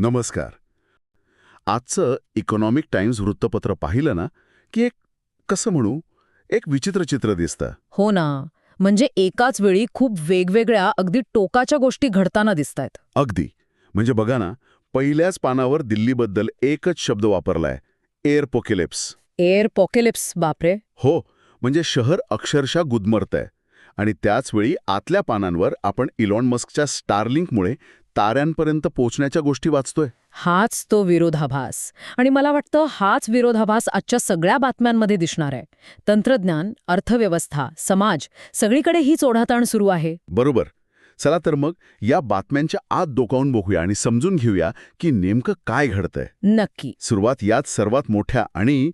नमस्कार. आजचं economic times वृत्तपत्र पाहिलं ना की कसं म्हणू एक विचित्र चित्र दिसतं. हो ना. म्हणजे एकाच वेळी खूप वेगवेगळ्या अगदी टोकाच्या गोष्टी घडताना दिसतायत. अगदी. म्हणजे बघा ना, पहिल्याच पानावर दिल्लीबद्दल एकच शब्द वापरलाय, एअर पोकेलिप्स. एअर पॉकेलिप्स, बापरे. हो, म्हणजे शहर अक्षरशः गुदमरतंय. आणि त्याचवेळी आतल्या पानांवर आपण इलॉन मस्कच्या स्टारलिंकमुळे ताऱ्यांपर्यंत पोहोचण्याच्या गोष्टी वाचतोय. हाच तो विरोधाभास. आणि मला वाटतं हाच विरोधाभास आजच्या सगळ्या बातम्यांमध्ये दिसणार आहे. तंत्रज्ञान, अर्थव्यवस्था, समाज, सगळीकडे हीच ओढाताण सुरू आहे. बरोबर. चला तर मग या बातम्यांच्या आत डोकावून बघूया आणि समजून घेऊया की नेमकं काय घडतंय. नक्की. सुरुवात यात सर्वात मोठ्या आणि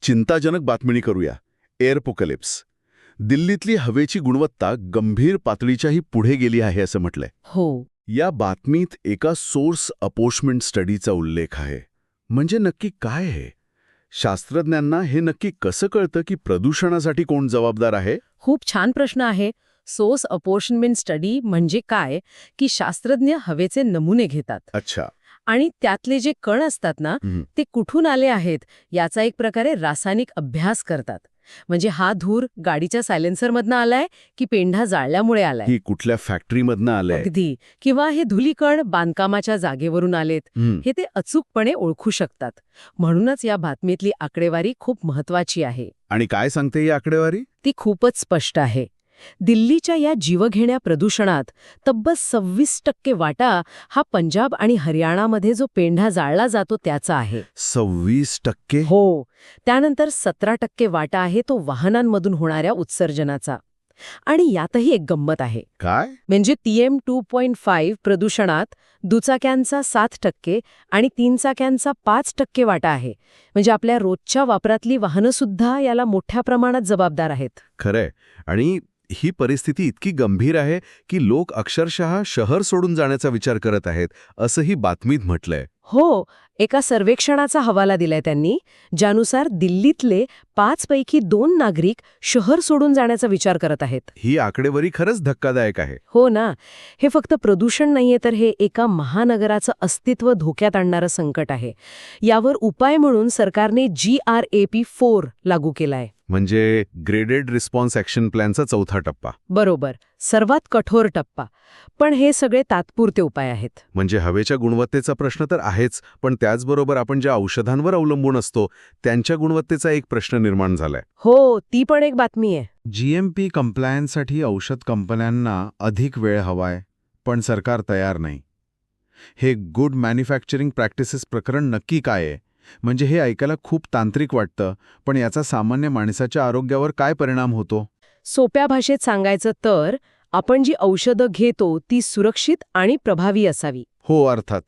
चिंताजनक बातमीनी करूया. एअर पोकॅलिप्स. दिल्लीतली हवेची गुणवत्ता गंभीर पातळीच्याही पुढे गेली आहे असं म्हटलंय. हो. या बातमीत एका सोर्स अपोर्शमेंट स्टडीचा उल्लेख आहे. म्हणजे नक्की काय आहे? शास्त्रज्ञांना हे नक्की कसं कळतं की प्रदूषणासाठी कोण जबाबदार आहे? खूप छान प्रश्न आहे. सोर्स अपोर्शनमेंट स्टडी म्हणजे काय की शास्त्रज्ञ हवेचे नमुने घेतात. अच्छा. आणि त्यातले जे कण असतात ना, ते कुठून आले आहेत याचा एक प्रकारे रासायनिक अभ्यास करतात. म्हणजे हा धूर गाडीच्या सायलेन्सरमधनं आलाय की पेंढा जाळल्यामुळे आलाय. ही कुठल्या फॅक्टरीमधनं आलंय? अगदी. किंवा हे धुलीकण बांधकामाच्या जागेवरून आलेत, हे ते अचूकपणे ओळखू शकतात. म्हणूनच या बातमीतली आकडेवारी खूप महत्वाची आहे. आणि काय सांगते ही आकडेवारी? ती खूपच स्पष्ट आहे. दिल्लीच्या या जीवघेण्या प्रदूषणात तब्बल 26% वाटा हा पंजाब आणि हरियाणामध्ये जो पेंढा जाळला जातो त्याचा आहे. 26%? हो. त्यानंतर 17% वाटा आहे तो वाहनांमधून होणाऱ्या उत्सर्जनाचा. आणि यातही एक गंमत आहे. काय? म्हणजे PM2.5 प्रदूषणात दुचाक्यांचा 7% आणि 3 चाक्यांचा 5% वाटा आहे. म्हणजे आपल्या रोजच्या वापरातली वाहनं सुद्धा याला मोठ्या प्रमाणात जबाबदार आहेत. खरंय. आणि ही परिस्थिती इतकी गंभीर आहे की लोक अक्षरशः शहर सोडून जाण्याचा विचार करत आहेत, असंही बातमीत म्हटलंय. हो. एका सर्वेक्षणाचा हवाला दिलाय त्यांनी, ज्यानुसार दिल्लीतले 5 पैकी 2 नागरिक शहर सोडून जाण्याचा विचार करत आहेत. ही आकडेवारी खरंच धक्कादायक आहे. हो ना. हे फक्त प्रदूषण नाहीये, तर हे एका महानगराचं अस्तित्व धोक्यात आणणारं संकट आहे. यावर उपाय म्हणून सरकारने GRAP4 लागू केलाय. म्हणजे ग्रेडेड रिस्पॉन्स ॲक्शन प्लॅनचा चौथा टप्पा. बरोबर. सर्वात कठोर टप्पा. पण हे सगळे तात्पुरते उपाय आहेत. म्हणजे हवेच्या गुणवत्तेचा प्रश्न तर आहेच, पण त्याचबरोबर आपण ज्या औषधांवर अवलंबून असतो त्यांच्या गुणवत्तेचा एक प्रश्न निर्माण झालाय. हो, ती पण एक बातमी आहे. GMP कंप्लायन्ससाठी औषध कंपन्यांना अधिक वेळ हवाय, पण सरकार तयार नाही. हे गुड मॅन्युफॅक्चरिंग प्रॅक्टिसेस प्रकरण नक्की काय आहे? म्हणजे हे ऐकायला खूप तांत्रिक वाटतं, पण याचा सामान्य माणसाच्या आरोग्यावर काय परिणाम होतो? सोप्या भाषेत सांगायचं तर आपण जी औषधं घेतो ती सुरक्षित आणि प्रभावी असावी. हो, अर्थात.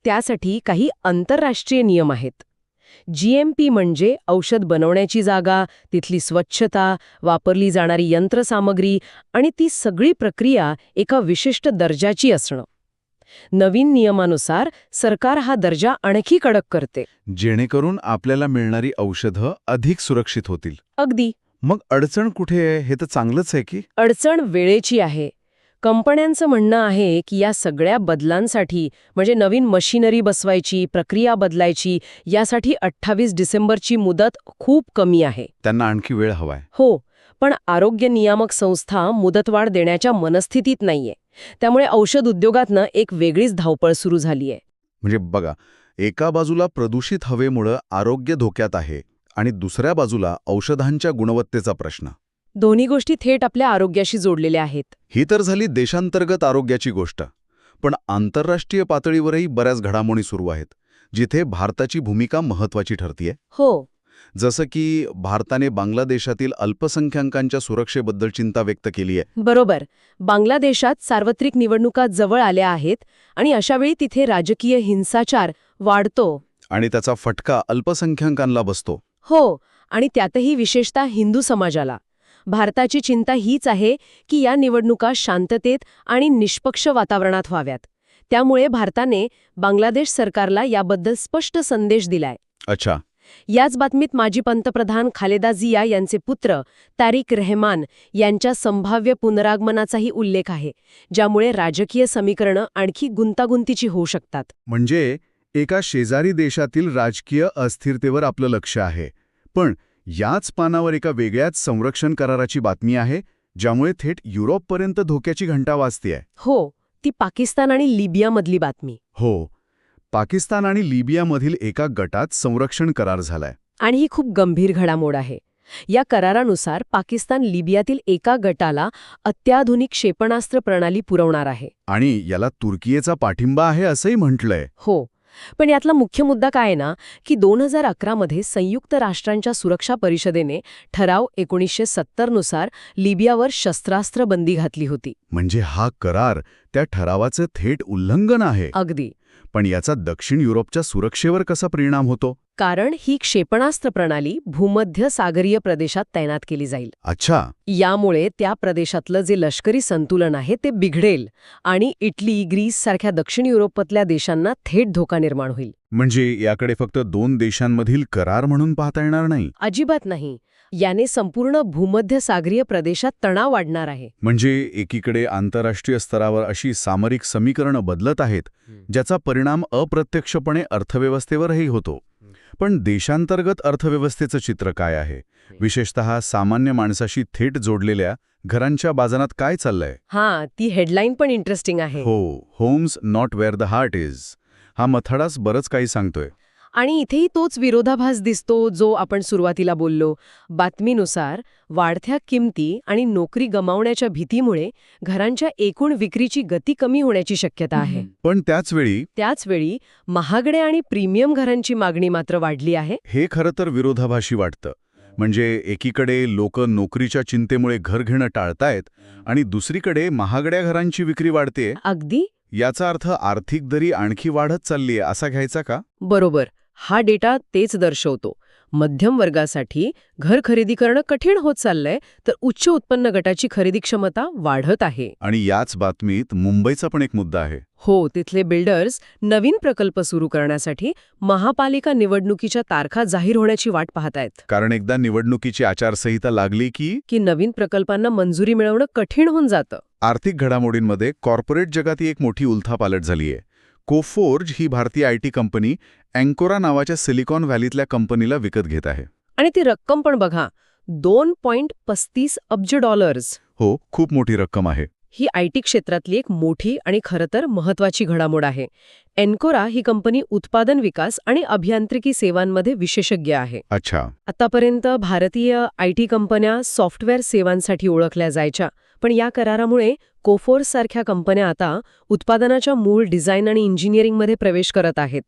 त्यासाठी काही आंतरराष्ट्रीय नियम आहेत. GMP म्हणजे औषध बनवण्याची जागा, तिथली स्वच्छता, वापरली जाणारी यंत्रसामग्री आणि ती सगळी प्रक्रिया एका विशिष्ट दर्जाची असणं. नवीन नियमानुसार सरकार हा दर्जा आणखी कडक करते. जेणेकरून आपल्याला मिळणारी औषधं अधिक सुरक्षित होतील. अगदी. मग अडचण कुठे आहे? हे तर चांगलंच आहे की. अडचण वेळेची आहे. कंपन्यांचं म्हणणं आहे की या सगळ्या बदलांसाठी, म्हणजे नवीन मशिनरी बसवायची, प्रक्रिया बदलायची, यासाठी 28 डिसेंबरची मुदत खूप कमी आहे. त्यांना आणखी वेळ हवाय. हो, पण आरोग्य नियामक संस्था मुदतवाढ देण्याच्या मनस्थितीत नाहीये. त्यामुळे औषध उद्योगातनं एक वेगळीच धावपळ सुरू झालीय. म्हणजे बघा, एका बाजूला प्रदूषित हवेमुळे आरोग्य धोक्यात आहे आणि दुसऱ्या बाजूला औषधांच्या गुणवत्तेचा प्रश्न. दोन्ही गोष्टी थेट आपल्या आरोग्याशी जोडलेल्या आहेत. ही तर झाली देशांतर्गत आरोग्याची गोष्ट. पण आंतरराष्ट्रीय पातळीवरही बऱ्याच घडामोडी सुरू आहेत, जिथे भारताची भूमिका महत्त्वाची ठरतीये. हो. जसं की भारताने बांगलादेशातील अल्पसंख्याकांच्या सुरक्षेबद्दल चिंता व्यक्त केली आहे. बरोबर. बांगलादेशात सार्वत्रिक निवडणुका जवळ आल्या आहेत आणि अशावेळी तिथे राजकीय हिंसाचार वाढतो. आणि त्याचा फटका अल्पसंख्याकांना बसतो. हो. आणि त्यातही विशेषतः हिंदू समाजाला. भारताची चिंता हीच आहे की या निवडणुका शांततेत आणि निष्पक्ष वातावरणात व्हाव्यात. त्यामुळे भारताने बांगलादेश सरकारला याबद्दल स्पष्ट संदेश दिलाय. अच्छा. याच बातमीत माजी पंतप्रधान खालेदा जिया यांचे पुत्र तारिक रेहमान यांच्या संभाव्य पुनरागमनाचाही उल्लेख आहे, ज्यामुळे राजकीय समीकरणं आणखी गुंतागुंतीची होऊ शकतात. म्हणजे एका शेजारी देशातील राजकीय अस्थिरतेवर आपलं लक्ष आहे. पण याच पानावर एका वेगळ्याच संरक्षण कराराची बातमी आहे, ज्यामुळे थेट युरोपपर्यंत धोक्याची घंटा वाजतेय. हो, ती पाकिस्तान आणि लिबियामधली बातमी. हो, पाकिस्तान आणि लिबियामधील एका गटात संरक्षण करार झालाय. आणि ही खूप गंभीर घडामोड आहे. या करारानुसार पाकिस्तान लिबियातील एका गटाला अत्याधुनिक क्षेपणास्त्र प्रणाली पुरवणार आहे. आणि याला तुर्कीचा पाठिंबा आहे असंही म्हटलंय. हो, पण यातला मुख्य मुद्दा काय आहे ना, की 2011 मध्ये संयुक्त राष्ट्रांच्या सुरक्षा परिषदेने ठराव 1970 नुसार लिबियावर शस्त्रास्त्र बंदी घातली होती. म्हणजे हा करार त्या ठरावाचं थेट उल्लंघन आहे. अगदी. पण याचा दक्षिण युरोपच्या सुरक्षेवर कसा परिणाम होतो? कारण ही क्षेपणास्त्र प्रणाली भूमध्य सागरीय प्रदेशात तैनात केली जाईल. अच्छा. यामुळे त्या प्रदेशातलं जे लष्करी संतुलन आहे ते बिघडेल आणि इटली, ग्रीस सारख्या दक्षिण युरोपातल्या देशांना थेट धोका निर्माण होईल. म्हणजे याकडे फक्त 2 देशांमधील करार म्हणून पाहता येणार नाही. अजिबात नाही. याने संपूर्ण भूमध्य सागरीय प्रदेशात तणाव वाढणार आहे. म्हणजे एकीकडे आंतरराष्ट्रीय स्तरावर अशी सामरिक समीकरणं बदलत आहेत, ज्याचा परिणाम अप्रत्यक्षपणे अर्थव्यवस्थेवरही होतो. पण देशांतर्गत अर्थव्यवस्थेचं चित्र काय आहे? विशेषतः सामान्य माणसाशी थेट जोडलेल्या घरांच्या बाजारात काय चाललंय? हां, ती हेडलाईन पण इंटरेस्टिंग आहे. हो, homes not where the heart is. हा मथडाच बरंच काही सांगतोय. आणि इथेही तोच विरोधाभास दिसतो जो आपण सुरुवातीला बोललो. बातमीनुसार वाढत्या किमती आणि नोकरी गमावण्याच्या भीतीमुळे घरांच्या एकूण विक्रीची गती कमी होण्याची शक्यता आहे. पण त्याचवेळी महागड्या आणि प्रीमियम घरांची मागणी मात्र वाढली आहे. हे खरं तर विरोधाभासी वाटतं. म्हणजे एकीकडे लोक नोकरीच्या चिंतेमुळे घर घेणं टाळतायत आणि दुसरीकडे महागड्या घरांची विक्री वाढतेय. अगदी याचा अर्थ आर्थिक दरी आणखी वाढत चाललीय असा घ्यायचा का? बरोबर. हा डेटा तेच दर्शवतो. मध्यम वर्गासाठी घर खरेदी करणं कठीण होत चाललंय, तर उच्च उत्पन्न गटाची खरेदी क्षमता वाढत आहे. आणि याच बातमीत मुंबईचा पण एक मुद्दा आहे. हो, तिथले बिल्डर्स नवीन प्रकल्प सुरू करण्यासाठी महापालिका निवडणुकीच्या तारखा जाहीर होण्याची वाट पाहतायत. कारण एकदा निवडणुकीची आचारसंहिता लागली की नवीन प्रकल्पांना मंजुरी मिळवणं कठीण होऊन जातं. आर्थिक घडामोडींमध्ये कॉर्पोरेट जगात एक मोठी उलथापालट झालीय. कोफोर्ज ही भारतीय आयटी कंपनी अँकोरा नावाच्या सिलिकॉन व्हॅलीतल्या कंपनीला विकत घेत आहे. आणि ती रक्कम पण बघा, $2.35 अब्ज. हो, खूप मोठी रक्कम आहे. ही आयटी क्षेत्रातली एक मोठी आणि खरं तर महत्वाची घडामोड आहे. एन्कोरा ही कंपनी उत्पादन विकास आणि अभियांत्रिकी सेवांमध्ये विशेषज्ञ आहे. अच्छा. आतापर्यंत भारतीय आयटी कंपन्या सॉफ्टवेअर सेवांसाठी ओळखल्या जायच्या, पण या करारामुळे कोफोर्स सारख्या कंपन्या आता उत्पादनाच्या मूळ डिझाईन आणि इंजिनिअरिंगमध्ये प्रवेश करत आहेत.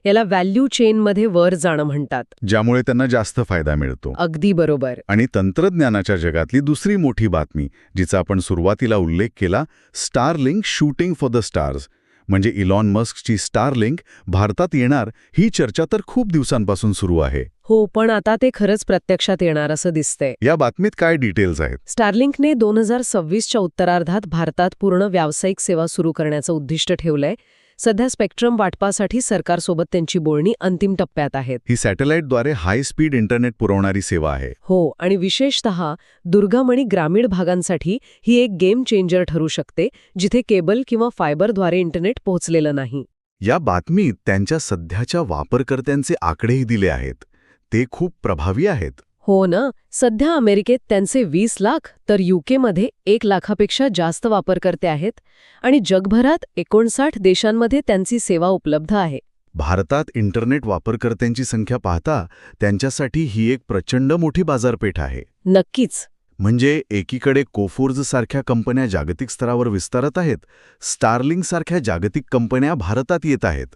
याला व्हॅल्यू चेनमध्ये वर जाणं म्हणतात. ज्यामुळे त्यांना जास्त फायदा मिळतो. अगदी बरोबर. आणि तंत्रज्ञानाच्या जगातली दुसरी मोठी बातमी, जिचा आपण सुरुवातीला उल्लेख केला, Starlink shooting for the stars. म्हणजे इलॉन मस्कची स्टारलिंक भारतात येणार ही चर्चा तर खूप दिवसांपासून सुरू आहे. हो, पण आता ते खरंच प्रत्यक्षात येणार असं दिसतंय. या बातमीत काय डिटेल्स आहेत? स्टारलिंकने 2026च्या उत्तरार्धात भारतात पूर्ण व्यावसायिक सेवा सुरू करण्याचं उद्दिष्ट ठेवलंय. सध्या स्पेक्ट्रम वाटपासाठी सरकारसोबत त्यांची बोलणी अंतिम टप्प्यात आहेत. ही सॅटेलाईटद्वारे हाय स्पीड इंटरनेट पुरवणारी सेवा आहे. हो, आणि विशेषतः दुर्गम आणि ग्रामीण भागांसाठी ही एक गेम चेंजर ठरू शकते, जिथे केबल किंवा फायबरद्वारे इंटरनेट पोहोचलेलं नाही. या बातमीत त्यांच्या सध्याच्या वापरकर्त्यांचे आकडेही दिले आहेत. ते खूप प्रभावी आहेत. हो ना. सध्या अमेरिकेत त्यांचे 20 लाख तर युकेमध्ये 1 लाखापेक्षा जास्त वापरकर्ते आहेत आणि जगभरात 59 देशांमध्ये त्यांची सेवा उपलब्ध आहे. भारतात इंटरनेट वापरकर्त्यांची संख्या पाहता त्यांच्यासाठी ही एक प्रचंड मोठी बाजारपेठ आहे. नक्कीच. म्हणजे एकीकडे कोफोर्जसारख्या कंपन्या जागतिक स्तरावर विस्तारत आहेत, स्टारलिंकसारख्या जागतिक कंपन्या भारतात येत आहेत.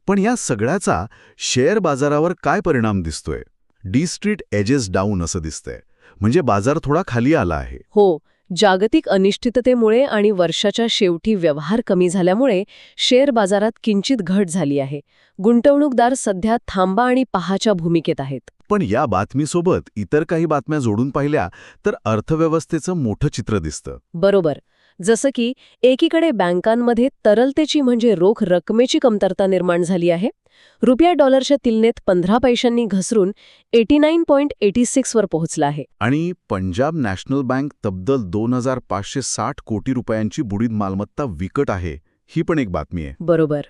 पण या सगळ्याचा शेअर बाजारावर काय परिणाम दिसतोय? डी स्ट्रीट एजेस डाऊन असं दिसतंय. म्हणजे बाजार थोडा खाली आला आहे. हो, जागतिक अनिश्चिततेमुळे आणि वर्षाच्या शेवटी व्यवहार कमी झाल्यामुळे शेअर बाजारात किंचित घट झाली आहे. गुंतवणूकदार सध्या थांबा आणि पहाच्या भूमिकेत आहेत. पण या बातमीसोबत इतर काही बातम्या जोडून पाहिल्या तर अर्थव्यवस्थेचं मोठं चित्र दिसतं. बरोबर. जसं की एकीकडे बँकांमध्ये तरलतेची म्हणजे रोख रकमेची कमतरता निर्माण झाली आहे. रुपया डॉलरच्या तुलनेत 15 पैशांनी घसरून 89.86 वर पोहोचला आहे. आणि पंजाब नॅशनल बँक तब्बल 2,560 कोटी रुपयांची बुडीत मालमत्ता विकत आहे, ही पण एक बातमी आहे. बरोबर.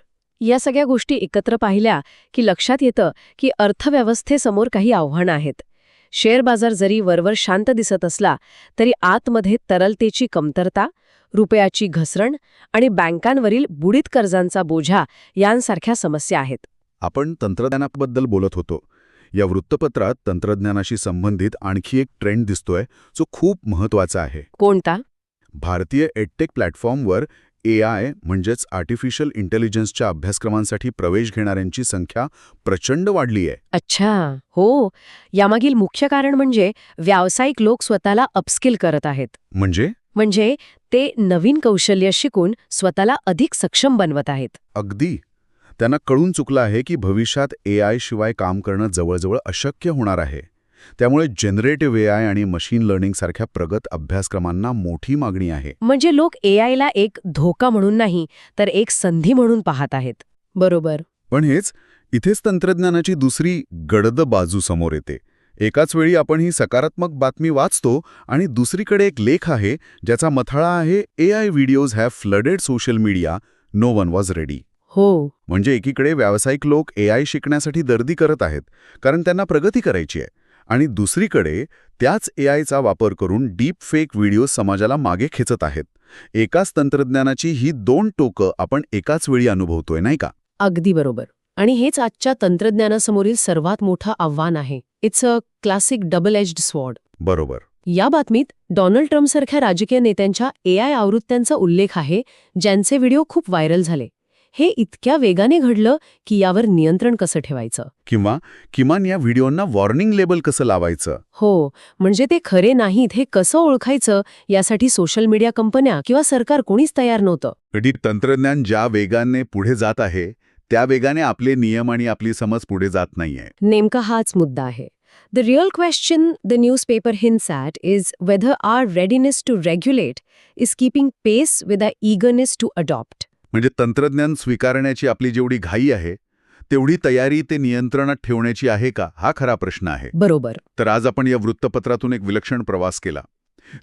या सगळ्या गोष्टी एकत्र पाहिल्या की लक्षात येतं की अर्थव्यवस्थेसमोर काही आव्हानं आहेत. शेअर बाजार जरी वरवर शांत दिसत असला तरी आतमध्ये तरलतेची कमतरता, रुपयाची घसरण आणि बँकांवरील बुडीत कर्जांचा बोझा यांसारख्या समस्या आहेत. आपण तंत्रज्ञानाबद्दल बोलत होतो. या वृत्तपत्रात तंत्रज्ञानाशी संबंधित आणखी एक ट्रेंड दिसतोय जो खूप महत्वाचा आहे. कोणता? भारतीय एडटेक प्लॅटफॉर्मवर AI म्हणजेच आर्टिफिशियल इंटेलिजन्सच्या अभ्यासक्रमांसाठी प्रवेश घेणाऱ्यांची संख्या प्रचंड वाढली आहे. अच्छा, हो. यामागील मुख्य कारण म्हणजे व्यावसायिक लोक स्वतःला अपस्किल करत आहेत. म्हणजे ते नवीन कौशल्य शिकून स्वतःला अधिक सक्षम बनवत आहेत. अगदी. त्यांना कळून चुकलं आहे की भविष्यात AI शिवाय काम करणं जवळजवळ अशक्य होणार आहे. त्यामुळे जनरेटिव्ह AI आणि मशीन लर्निंग सारख्या प्रगत अभ्यासक्रमांना मोठी मागणी आहे. म्हणजे लोक AIला एक धोका म्हणून नाही तर एक संधी म्हणून पाहत आहेत. बरोबर. पण इथेच तंत्रज्ञानाची दुसरी गडद बाजू समोर येते. एकाच वेळी आपण ही सकारात्मक बातमी वाचतो आणि दुसरीकडे एक लेख आहे ज्याचा मथळा आहे AI videos have flooded social media, no one was ready. हो. म्हणजे एकीकडे व्यावसायिक लोक AI शिकण्यासाठी दर्दी करत आहेत कारण त्यांना प्रगती करायची आहे, आणि दुसरीकडे त्याच AIचा वापर करून डीप फेक व्हिडिओ समाजाला मागे खेचत आहेत. एकाच तंत्रज्ञानाची ही दोन टोकं आपण एकाच वेळी अनुभवतोय, नाही का? अगदी बरोबर. आणि हेच आजच्या तंत्रज्ञानासमोरील सर्वात मोठं आव्हान आहे. It's a classic double edged sword. बरोबर. या बातमीत डोनाल्ड ट्रम्पसारख्या राजकीय नेत्यांच्या AI आवृत्त्यांचा उल्लेख आहे ज्यांचे व्हिडिओ खूप व्हायरल झाले. हे इतक्या वेगाने घडलं की यावर नियंत्रण कसं ठेवायचं, किंवा किमान या व्हिडिओंना वॉर्निंग लेबल कसं लावायचं? हो, म्हणजे ते खरे नाहीत हे कसं ओळखायचं यासाठी सोशल मीडिया कंपन्या किंवा सरकार कोणीच तयार नव्हतं. कधी तंत्रज्ञान ज्या वेगाने पुढे जात आहे त्या वेगाने आपले नियम आणि आपली समज पुढे जात नाहीये. नेमका हाच मुद्दा आहे. The real question the newspaper hints at is whether our readiness to regulate is keeping pace with our eagerness to adopt. म्हणजे तंत्रज्ञान स्वीकारण्याची आपली जेवढी घाई आहे तेवढी तयारी ते नियंत्रणात ठेवण्याची आहे का, हा खरा प्रश्न आहे. बरोबर. तर आज आपण या वृत्तपत्रातून एक विलक्षण प्रवास केला.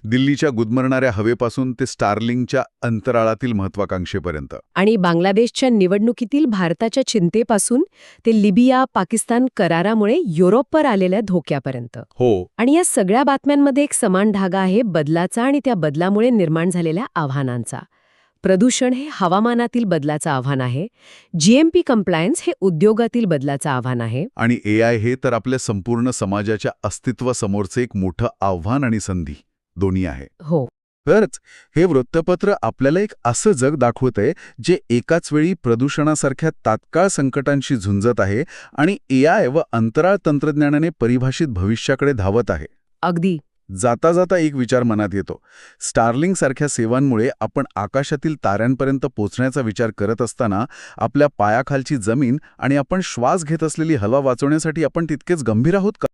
दिल्लीच्या गुदमरणाऱ्या हवेपासून ते स्टारलिंकच्या अंतराळातील महत्वाकांक्षेपर्यंत, आणि बांगलादेशच्या निवडणुकीतील भारताच्या चिंतेपासून ते लिबिया पाकिस्तान करारामुळे युरोपवर आलेल्या धोक्यापर्यंत. हो. आणि या सगळ्या बातम्यांमध्ये एक समान धागा आहे बदलाचा आणि त्या बदलामुळे निर्माण झालेल्या आव्हानांचा. प्रदूषण हे हवामानातील बदलाचं आव्हान आहे. GMP कम्प्लायन्स हे उद्योगातील बदलाचं आव्हान आहे. आणि AI हे तर आपल्या संपूर्ण समाजाच्या अस्तित्वासमोरचे एक मोठं आव्हान आणि संधी दोन्ही आहे. हो. तरच हे वृत्तपत्र आपल्याला एक असं जग दाखवतंय जे एकाच वेळी प्रदूषणासारख्या तात्काळ संकटांशी झुंजत आहे आणि AI व अंतराळ तंत्रज्ञानाने परिभाषित भविष्याकडे धावत आहे. अगदी. जाता जाता एक विचार मनात येतो. स्टारलिंक सारख्या सेवांमुळे आपण आकाशातील ताऱ्यांपर्यंत पोचण्याचा विचार करत असताना आपल्या पायाखालची जमीन आणि आपण श्वास घेत असलेली हवा वाचवण्यासाठी आपण तितकेच गंभीर आहोत का?